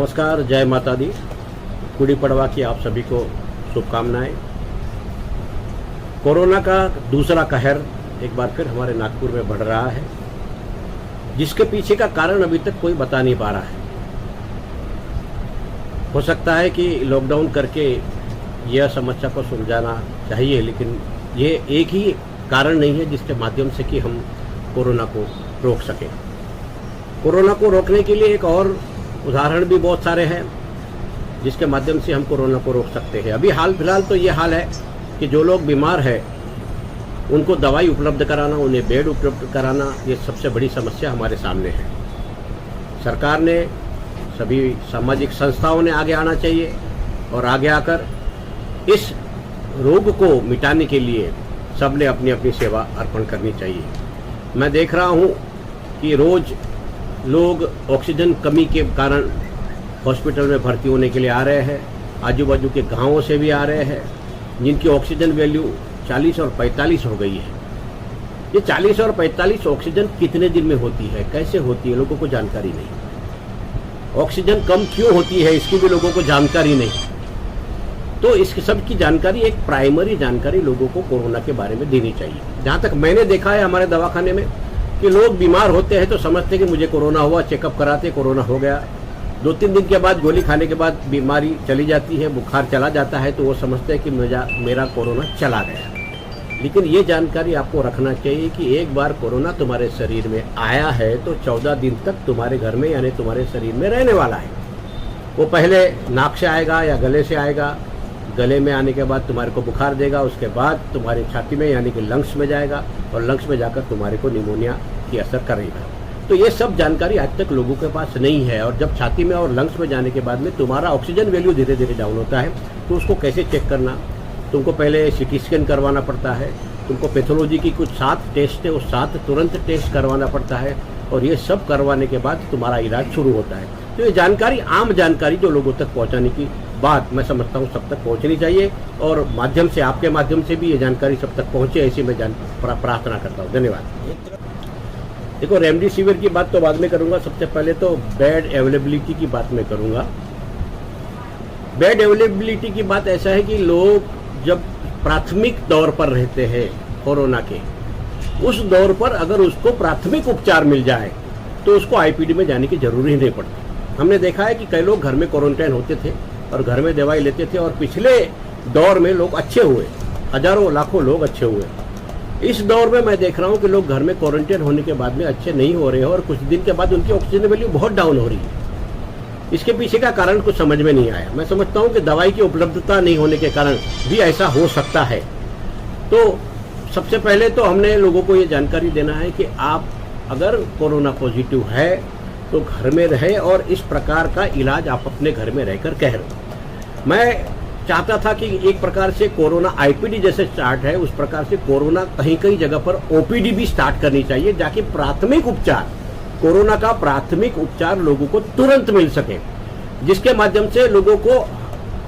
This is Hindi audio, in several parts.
नमस्कार, जय माता दी। गुड़ी पड़वा की आप सभी को शुभकामनाएं। कोरोना का दूसरा कहर एक बार फिर हमारे नागपुर में बढ़ रहा है, जिसके पीछे का कारण अभी तक कोई बता नहीं पा रहा है। हो सकता है कि लॉकडाउन करके यह समस्या को सुलझाना चाहिए, लेकिन ये एक ही कारण नहीं है जिसके माध्यम से कि हम कोरोना को रोक सकें। कोरोना को रोकने के लिए एक और उदाहरण भी बहुत सारे हैं जिसके माध्यम से हम कोरोना को रोक सकते हैं। अभी हाल फिलहाल तो ये हाल है कि जो लोग बीमार हैं उनको दवाई उपलब्ध कराना, उन्हें बेड उपलब्ध कराना, ये सबसे बड़ी समस्या हमारे सामने है। सरकार ने, सभी सामाजिक संस्थाओं ने आगे आना चाहिए और आगे आकर इस रोग को मिटाने के लिए सबने अपनी अपनी सेवा अर्पण करनी चाहिए। मैं देख रहा हूँ कि रोज़ लोग ऑक्सीजन कमी के कारण हॉस्पिटल में भर्ती होने के लिए आ रहे हैं। आजू बाजू के गांवों से भी आ रहे हैं जिनकी ऑक्सीजन वैल्यू 40 और 45 हो गई है। ये 40 और 45 ऑक्सीजन कितने दिन में होती है, कैसे होती है, लोगों को जानकारी नहीं। ऑक्सीजन कम क्यों होती है, इसकी भी लोगों को जानकारी नहीं। तो इस सब की जानकारी, एक प्राइमरी जानकारी लोगों को कोरोना के बारे में देनी चाहिए। जहाँ तक मैंने देखा है हमारे दवाखाने में कि लोग बीमार होते हैं तो समझते कि मुझे कोरोना हुआ, चेकअप कराते कोरोना हो गया, 2-3 दिन के बाद गोली खाने के बाद बीमारी चली जाती है, बुखार चला जाता है, तो वो समझते हैं कि मेरा कोरोना चला गया। लेकिन ये जानकारी आपको रखना चाहिए कि एक बार कोरोना तुम्हारे शरीर में आया है तो 14 दिन तक तुम्हारे घर में यानी तुम्हारे शरीर में रहने वाला है। वो पहले नाक से आएगा या गले से आएगा, गले में आने के बाद तुम्हारे को बुखार देगा, उसके बाद तुम्हारी छाती में यानी कि लंग्स में जाएगा और लंग्स में जाकर तुम्हारे को निमोनिया की असर करेगा। तो ये सब जानकारी आज तक लोगों के पास नहीं है। और जब छाती में और लंग्स में जाने के बाद में तुम्हारा ऑक्सीजन वैल्यू धीरे धीरे डाउन होता है, तो उसको कैसे चेक करना, तुमको पहले सीटी स्कैन करवाना पड़ता है, तुमको पैथोलॉजी की कुछ 7 टेस्ट है, वो 7 तुरंत टेस्ट करवाना पड़ता है और ये सब करवाने के बाद तुम्हारा इलाज शुरू होता है। तो ये जानकारी, आम जानकारी जो लोगों तक पहुंचाने की बात मैं समझता हूँ सब तक पहुंचनी चाहिए और माध्यम से, आपके माध्यम से भी ये जानकारी सब तक पहुंचे, ऐसी मैं प्रार्थना करता हूँ। धन्यवाद। देखो, रेमडेसिविर की बात तो बाद में करूंगा, सबसे पहले तो बेड अवेलेबिलिटी की बात मैं करूंगा। बेड अवेलेबिलिटी की बात ऐसा है कि लोग जब प्राथमिक दौर पर रहते हैं कोरोना के, उस दौर पर अगर उसको प्राथमिक उपचार मिल जाए तो उसको आईपीडी में जाने की जरूरत ही नहीं पड़ती। हमने देखा है कि कई लोग घर में क्वारंटाइन होते थे और घर में दवाई लेते थे और पिछले दौर में लोग अच्छे हुए, हजारों लाखों लोग अच्छे हुए। इस दौर में मैं देख रहा हूं कि लोग घर में क्वारंटाइन होने के बाद में अच्छे नहीं हो रहे हैं और कुछ दिन के बाद उनकी ऑक्सीजन वैल्यू बहुत डाउन हो रही है। इसके पीछे का कारण कुछ समझ में नहीं आया। मैं समझता हूं कि दवाई की उपलब्धता नहीं होने के कारण भी ऐसा हो सकता है। तो सबसे पहले तो हमने लोगों को ये जानकारी देना है कि आप अगर कोरोना पॉजिटिव है तो घर में रहे और इस प्रकार का इलाज आप अपने घर में रहकर कह रहे। मैं चाहता था कि एक प्रकार से कोरोना आईपीडी जैसे स्टार्ट है, उस प्रकार से कोरोना कहीं कहीं जगह पर ओपीडी भी स्टार्ट करनी चाहिए, जाके प्राथमिक उपचार, कोरोना का प्राथमिक उपचार लोगों को तुरंत मिल सके, जिसके माध्यम से लोगों को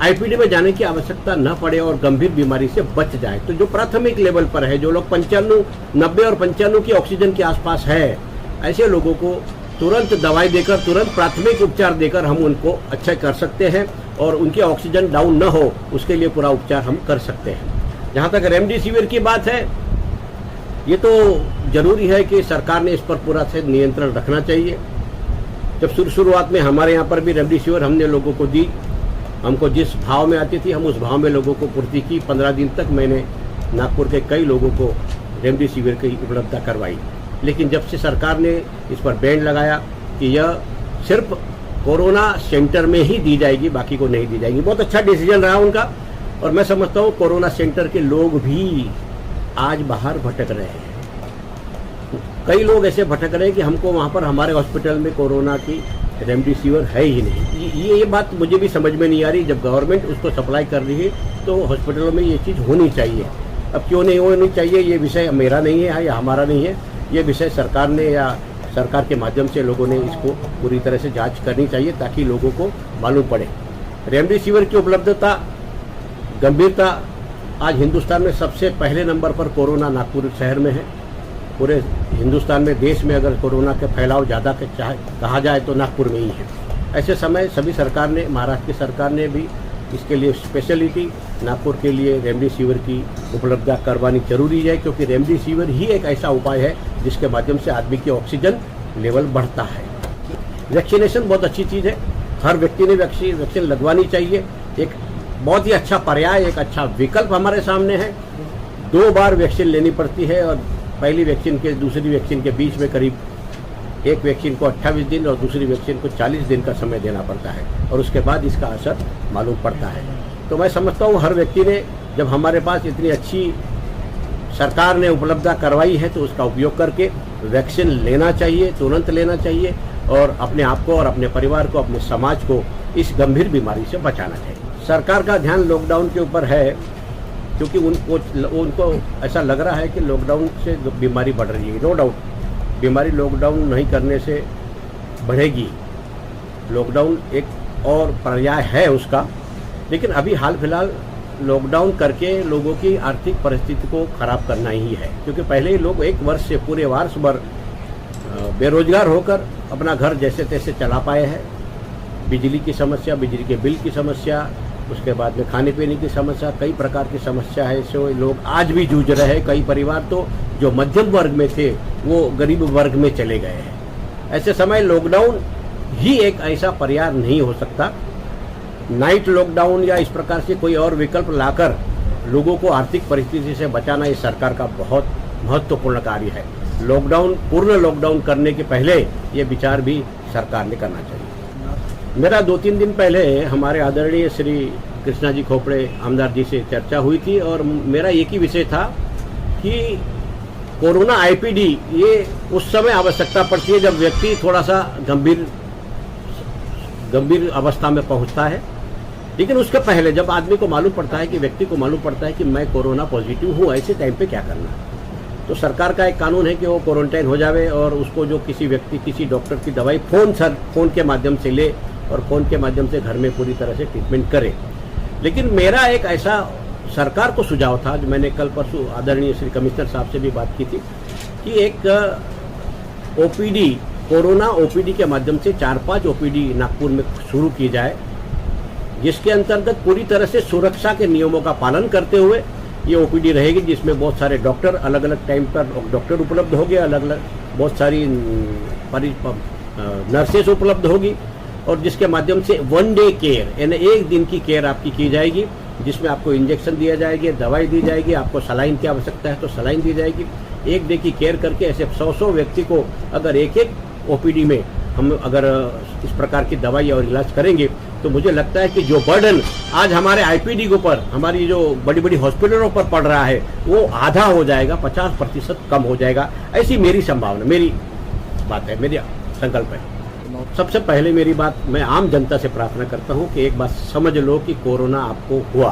आईपीडी में जाने की आवश्यकता न पड़े और गंभीर बीमारी से बच जाए। तो जो प्राथमिक लेवल पर है, जो लोग 95, 90 और 95 की ऑक्सीजन के आसपास है, ऐसे लोगों को तुरंत दवाई देकर, तुरंत प्राथमिक उपचार देकर हम उनको अच्छा कर सकते हैं और उनकी ऑक्सीजन डाउन न हो उसके लिए पूरा उपचार हम कर सकते हैं। जहाँ तक रेमडेसिविर की बात है, ये तो जरूरी है कि सरकार ने इस पर पूरा से नियंत्रण रखना चाहिए। जब शुरुआत में हमारे यहाँ पर भी रेमडेसिविर हमने लोगों को दी, हमको जिस भाव में आती थी हम उस भाव में लोगों को पूर्ति की। 15 दिन तक मैंने नागपुर के कई लोगों को रेमडेसिविर की उपलब्धता करवाई। लेकिन जब से सरकार ने इस पर बैन लगाया कि यह सिर्फ कोरोना सेंटर में ही दी जाएगी, बाकी को नहीं दी जाएगी, बहुत अच्छा डिसीजन रहा उनका। और मैं समझता हूँ कोरोना सेंटर के लोग भी आज बाहर भटक रहे हैं। कई लोग ऐसे भटक रहे हैं कि हमको वहाँ पर हमारे हॉस्पिटल में कोरोना की रेमडेसिविर है ही नहीं। ये बात मुझे भी समझ में नहीं आ रही। जब गवर्नमेंट उसको सप्लाई कर रही है तो हॉस्पिटलों में ये चीज़ होनी चाहिए। अब क्यों नहीं होनी चाहिए, ये विषय मेरा नहीं है या हमारा नहीं है, ये विषय सरकार ने या सरकार के माध्यम से लोगों ने इसको पूरी तरह से जांच करनी चाहिए ताकि लोगों को मालूम पड़े। रेमडेसिविर की उपलब्धता, गंभीरता, आज हिंदुस्तान में सबसे पहले नंबर पर कोरोना नागपुर शहर में है। पूरे हिंदुस्तान में, देश में अगर कोरोना का फैलाव ज़्यादा कहा जाए तो नागपुर में ही है। ऐसे समय सभी सरकार ने, महाराष्ट्र की सरकार ने भी इसके लिए स्पेशलिटी नागपुर के लिए रेमडेसिविर की उपलब्धता करवानी जरूरी है, क्योंकि रेमडेसिविर ही एक ऐसा उपाय है जिसके माध्यम से आदमी की ऑक्सीजन लेवल बढ़ता है। वैक्सीनेशन बहुत अच्छी चीज़ है, हर व्यक्ति ने वैक्सीन लगवानी चाहिए। एक बहुत ही अच्छा पर्याय, एक अच्छा विकल्प हमारे सामने है। 2 बार वैक्सीन लेनी पड़ती है और पहली वैक्सीन के दूसरी वैक्सीन के बीच में करीब एक वैक्सीन को 28 दिन और दूसरी वैक्सीन को 40 दिन का समय देना पड़ता है और उसके बाद इसका असर मालूम पड़ता है। तो मैं समझता हूँ हर व्यक्ति ने, जब हमारे पास इतनी अच्छी सरकार ने उपलब्धता करवाई है, तो उसका उपयोग करके वैक्सीन लेना चाहिए, तुरंत लेना चाहिए और अपने आप को और अपने परिवार को, अपने समाज को इस गंभीर बीमारी से बचाना चाहिए। सरकार का ध्यान लॉकडाउन के ऊपर है, क्योंकि उनको ऐसा लग रहा है कि लॉकडाउन से बीमारी बढ़ रही है। नो डाउट बीमारी लॉकडाउन नहीं करने से बढ़ेगी, लॉकडाउन एक और पर्याय है उसका, लेकिन अभी हाल फिलहाल लॉकडाउन करके लोगों की आर्थिक परिस्थिति को खराब करना ही है, क्योंकि पहले ही लोग 1 वर्ष से पूरे वर्ष भर बेरोजगार होकर अपना घर जैसे तैसे चला पाए हैं। बिजली की समस्या, बिजली के बिल की समस्या, उसके बाद में खाने पीने की समस्या, कई प्रकार की समस्या है, इससे लोग आज भी जूझ रहे हैं। कई परिवार तो जो मध्यम वर्ग में थे वो गरीब वर्ग में चले गए हैं। ऐसे समय लॉकडाउन ही एक ऐसा पर्याय नहीं हो सकता। नाइट लॉकडाउन या इस प्रकार से कोई और विकल्प लाकर लोगों को आर्थिक परिस्थिति से बचाना इस सरकार का बहुत महत्वपूर्ण कार्य है। लॉकडाउन, पूर्ण लॉकडाउन करने के पहले ये विचार भी सरकार ने करना चाहिए। मेरा 2-3 दिन पहले हमारे आदरणीय श्री कृष्णा जी खोपड़े आमदार जी से चर्चा हुई थी और मेरा एक ही विषय था कि कोरोना आईपीडी ये उस समय आवश्यकता पड़ती है जब व्यक्ति थोड़ा सा गंभीर अवस्था में पहुंचता है, लेकिन उसके पहले जब आदमी को मालूम पड़ता है कि व्यक्ति को मालूम पड़ता है कि मैं कोरोना पॉजिटिव हूँ, ऐसे टाइम पे क्या करना है। तो सरकार का एक कानून है कि वो क्वारंटाइन हो जावे और उसको जो किसी व्यक्ति, किसी डॉक्टर की दवाई फोन के माध्यम से ले और फोन के माध्यम से घर में पूरी तरह से ट्रीटमेंट करे। लेकिन मेरा एक ऐसा सरकार को सुझाव था, जो मैंने कल परसों आदरणीय श्री कमिश्नर साहब से भी बात की थी, कि एक ओपीडी, कोरोना ओपीडी के माध्यम से 4-5 ओपीडी नागपुर में शुरू की जाए, जिसके अंतर्गत पूरी तरह से सुरक्षा के नियमों का पालन करते हुए ये ओपीडी रहेगी, जिसमें बहुत सारे डॉक्टर, अलग अलग टाइम पर डॉक्टर उपलब्ध होंगे, अलग अलग बहुत सारी नर्सेस उपलब्ध होगी और जिसके माध्यम से 1 डे केयर यानी 1 दिन की केयर आपकी की जाएगी, जिसमें आपको इंजेक्शन दिया जाएगी, दवाई दी जाएगी, आपको सलाइन की आवश्यकता है तो सलाइन दी जाएगी। 1 डे की केयर करके ऐसे 100 व्यक्ति को अगर एक ओपीडी में हम अगर इस प्रकार की दवाई और इलाज करेंगे, तो मुझे लगता है कि जो बर्डन आज हमारे आईपीडी के ऊपर, हमारी जो बड़ी बड़ी हॉस्पिटलों पर पड़ रहा है, वो आधा हो जाएगा, 50% कम हो जाएगा। ऐसी मेरी संभावना, मेरी बात है, मेरी संकल्प है। सबसे पहले मेरी बात, मैं आम जनता से प्रार्थना करता हूं कि एक बात समझ लो कि कोरोना आपको हुआ।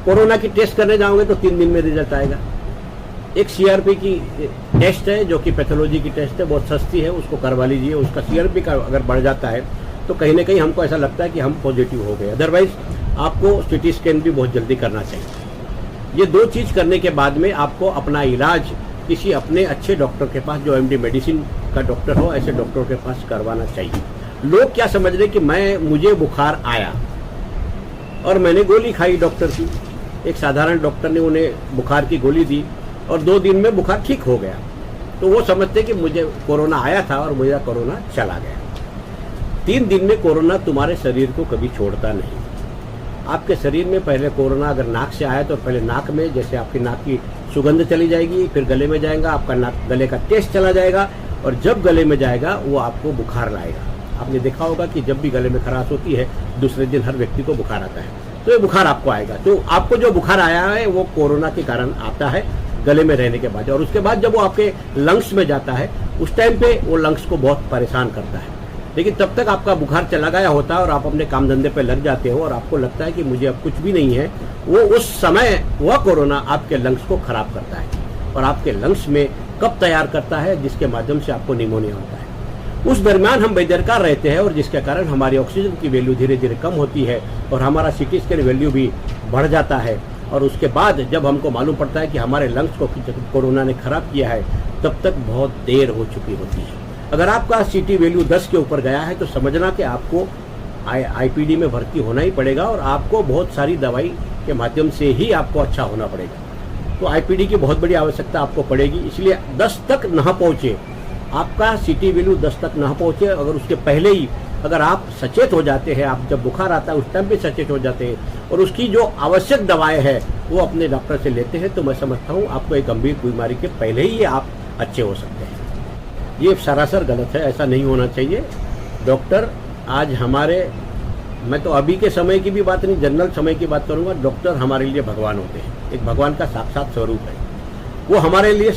कोरोना की टेस्ट करने जाओगे तो 3 दिन में रिजल्ट आएगा। एक सीआरपी की टेस्ट है जो कि पैथोलॉजी की टेस्ट है, बहुत सस्ती है, उसको करवा लीजिए। उसका सीआरपी का अगर बढ़ जाता है तो कहीं ना कहीं हमको ऐसा लगता है कि हम पॉजिटिव हो गए। अदरवाइज आपको सिटी स्कैन भी बहुत जल्दी करना चाहिए। ये 2 चीज करने के बाद में आपको अपना इलाज किसी अपने अच्छे डॉक्टर के पास, जो एमडी मेडिसिन का डॉक्टर हो, ऐसे डॉक्टर के पास करवाना चाहिए। लोग क्या समझ रहे कि मुझे बुखार आया और मैंने गोली खाई डॉक्टर की, एक साधारण डॉक्टर ने उन्हें बुखार की गोली दी और 2 दिन में बुखार ठीक हो गया, तो वो समझते कि मुझे कोरोना आया था और मेरा कोरोना चला गया। 3 दिन में कोरोना तुम्हारे शरीर को कभी छोड़ता नहीं। आपके शरीर में पहले कोरोना अगर नाक से आया तो पहले नाक में, जैसे आपकी नाक की सुगंध चली जाएगी, फिर गले में जाएगा, आपका गले का टेस्ट चला जाएगा और जब गले में जाएगा वो आपको बुखार लाएगा। आपने देखा होगा कि जब भी गले में खराश होती है, दूसरे दिन हर व्यक्ति को बुखार आता है, तो ये बुखार आपको आएगा। तो आपको जो बुखार आया है वो कोरोना के कारण आता है गले में रहने के बाद, और उसके बाद जब वो आपके लंग्स में जाता है उस टाइम पे वो लंग्स को बहुत परेशान करता है। लेकिन तब तक आपका बुखार चला गया होता है और आप अपने काम धंधे पे लग जाते हो और आपको लगता है कि मुझे अब कुछ भी नहीं है। वो उस समय वह कोरोना आपके लंग्स को खराब करता है और आपके लंग्स में कब तैयार करता है, जिसके माध्यम से आपको निमोनिया होता है। उस दरमियान हम बेदरकार रहते हैं और जिसके कारण हमारी ऑक्सीजन की वैल्यू धीरे धीरे कम होती है और हमारा सीटी स्कैन वैल्यू भी बढ़ जाता है। और उसके बाद जब हमको मालूम पड़ता है कि हमारे लंग्स को कोरोना ने खराब किया है, तब तक बहुत देर हो चुकी होती है। अगर आपका सीटी वैल्यू 10 के ऊपर गया है तो समझना कि आपको आईपीडी में भर्ती होना ही पड़ेगा और आपको बहुत सारी दवाई के माध्यम से ही आपको अच्छा होना पड़ेगा। तो आईपीडी की बहुत बड़ी आवश्यकता आपको पड़ेगी, इसलिए 10 तक ना पहुंचे, आपका सीटी वैल्यू 10 तक ना पहुंचे। अगर उसके पहले ही अगर आप सचेत हो जाते हैं, आप जब बुखार आता है उस टाइम भी सचेत हो जाते हैं और उसकी जो आवश्यक दवाएं हैं वो अपने डॉक्टर से लेते हैं, तो मैं समझता हूँ आपको एक गंभीर बीमारी के पहले ही आप अच्छे हो सकते हैं। ये सरासर गलत है, ऐसा नहीं होना चाहिए। डॉक्टर आज हमारे, मैं तो अभी के समय की भी बात नहीं, जनरल समय की बात करूंगा, डॉक्टर हमारे लिए भगवान होते हैं, एक भगवान का साक्षात स्वरूप है। वो हमारे लिए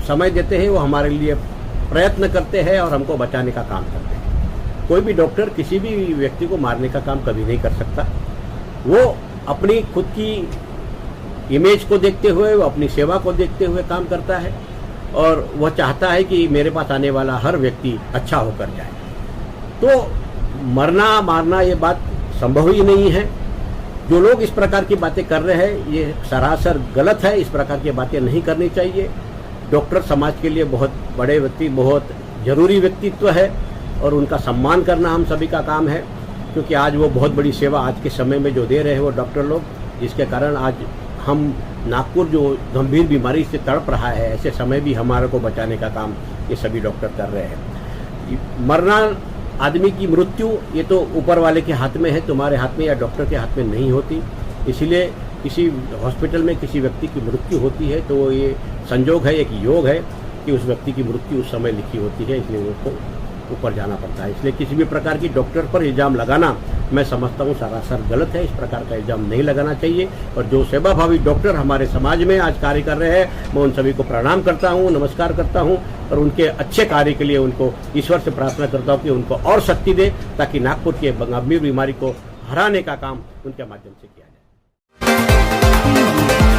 समय देते हैं, वो हमारे लिए प्रयत्न करते हैं और हमको बचाने का काम करते हैं। कोई भी डॉक्टर किसी भी व्यक्ति को मारने का काम कभी नहीं कर सकता। वो अपनी खुद की इमेज को देखते हुए, वो अपनी सेवा को देखते हुए काम करता है और वह चाहता है कि मेरे पास आने वाला हर व्यक्ति अच्छा होकर जाए। तो मरना मारना ये बात संभव ही नहीं है। जो लोग इस प्रकार की बातें कर रहे हैं ये सरासर गलत है, इस प्रकार की बातें नहीं करनी चाहिए। डॉक्टर समाज के लिए बहुत बड़े व्यक्ति, बहुत जरूरी व्यक्तित्व है और उनका सम्मान करना हम सभी का काम है, क्योंकि आज वो बहुत बड़ी सेवा आज के समय में जो दे रहे हैं वो डॉक्टर लोग, जिसके कारण आज हम नागपुर जो गंभीर बीमारी से तड़प रहा है, ऐसे समय भी हमारे को बचाने का काम ये सभी डॉक्टर कर रहे हैं। मरना, आदमी की मृत्यु ये तो ऊपर वाले के हाथ में है, तुम्हारे हाथ में या डॉक्टर के हाथ में नहीं होती। इसलिए किसी हॉस्पिटल में किसी व्यक्ति की मृत्यु होती है तो ये संजोग है, एक योग है कि उस व्यक्ति की मृत्यु उस समय लिखी होती है, इसलिए उसको ऊपर जाना पड़ता है। इसलिए किसी भी प्रकार की डॉक्टर पर इल्ज़ाम लगाना मैं समझता हूँ सरासर गलत है। इस प्रकार का इल्ज़ाम नहीं लगाना चाहिए और जो सेवाभावी डॉक्टर हमारे समाज में आज कार्य कर रहे हैं मैं उन सभी को प्रणाम करता हूँ, नमस्कार करता हूँ और उनके अच्छे कार्य के लिए उनको ईश्वर से प्रार्थना करता हूँ कि उनको और शक्ति दे, ताकि नागपुर के गंभीर बीमारी को हराने का काम उनके माध्यम से किया जाए।